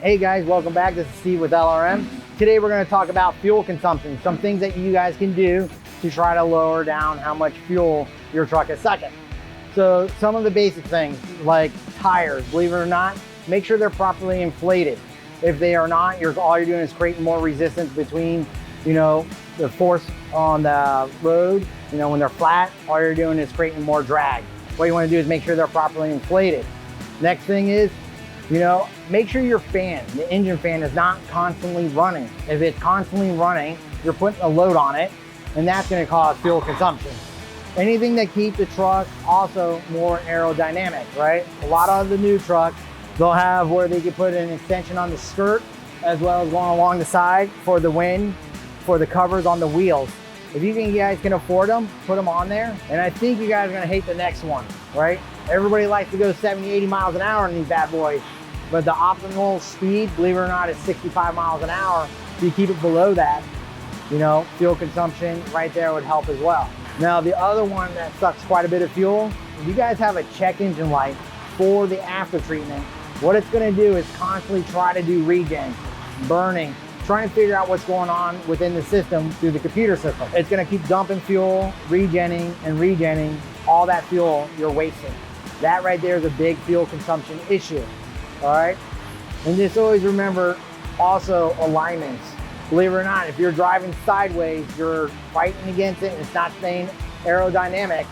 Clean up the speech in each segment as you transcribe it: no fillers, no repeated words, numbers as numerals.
Hey guys, welcome back. This is Steve with LRM. Today we're going to talk about fuel consumption, some things that you guys can do to try to lower down how much fuel your truck is sucking. So some of the basic things like tires, believe it or not, make sure they're properly inflated. If they are not, all you're doing is creating more resistance between, the force on the road. When they're flat, all you're doing is creating more drag. What you want to do is make sure they're properly inflated. Next thing is, make sure your fan, the engine fan, is not constantly running. If it's constantly running, you're putting a load on it, and that's going to cause fuel consumption. Anything that keeps the truck also more aerodynamic, right? A lot of the new trucks, they'll have where they can put an extension on the skirt as well as one along the side for the wind, for the covers on the wheels. If you guys can afford them, put them on there. And I think you guys are going to hate the next one, right? Everybody likes to go 70, 80 miles an hour in these bad boys. But the optimal speed, believe it or not, is 65 miles an hour. If you keep it below that, fuel consumption right there would help as well. Now, the other one that sucks quite a bit of fuel, if you guys have a check engine light for the after treatment, what it's gonna do is constantly try to do regen, burning, trying to figure out what's going on within the system through the computer system. It's gonna keep dumping fuel, regenning all that fuel you're wasting. That right there is a big fuel consumption issue. All right, and just always remember also alignments. Believe it or not, if you're driving sideways, you're fighting against it, and it's not staying aerodynamic,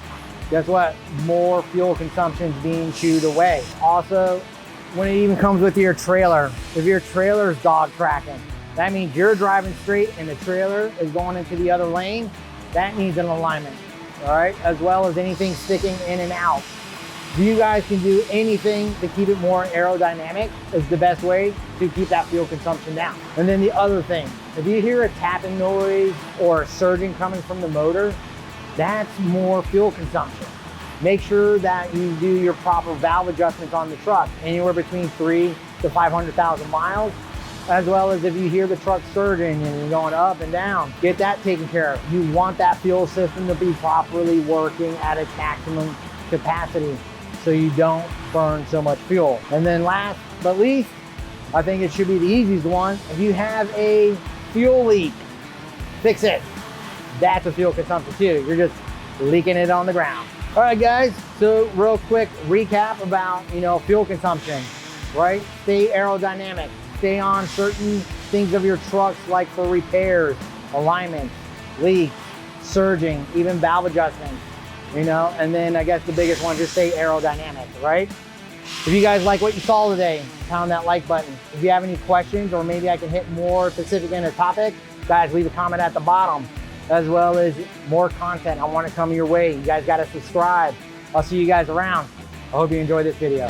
guess what? More fuel consumption is being chewed away. Also, when it even comes with your trailer, if your trailer's dog tracking, that means you're driving straight and the trailer is going into the other lane, that needs an alignment, all right? As well as anything sticking in and out. If you guys can do anything to keep it more aerodynamic, is the best way to keep that fuel consumption down. And then the other thing, if you hear a tapping noise or a surging coming from the motor, that's more fuel consumption. Make sure that you do your proper valve adjustments on the truck, anywhere between 3 to 500,000 miles, as well as if you hear the truck surging and you're going up and down, get that taken care of. You want that fuel system to be properly working at its maximum capacity, so you don't burn so much fuel. And then last but least, I think it should be the easiest one. If you have a fuel leak, fix it. That's a fuel consumption too. You're just leaking it on the ground. All right, guys, so real quick recap about, fuel consumption, right? Stay aerodynamic. Stay on certain things of your trucks, like for repairs, alignments, leaks, surging, even valve adjustments. And then I guess the biggest one, just stay aerodynamic, right? If you guys like what you saw today, pound that like button. If you have any questions, or maybe I can hit more specific in a topic, guys, leave a comment at the bottom, as well as more content I want to come your way. You guys got to subscribe. I'll see you guys around. I hope you enjoyed this video.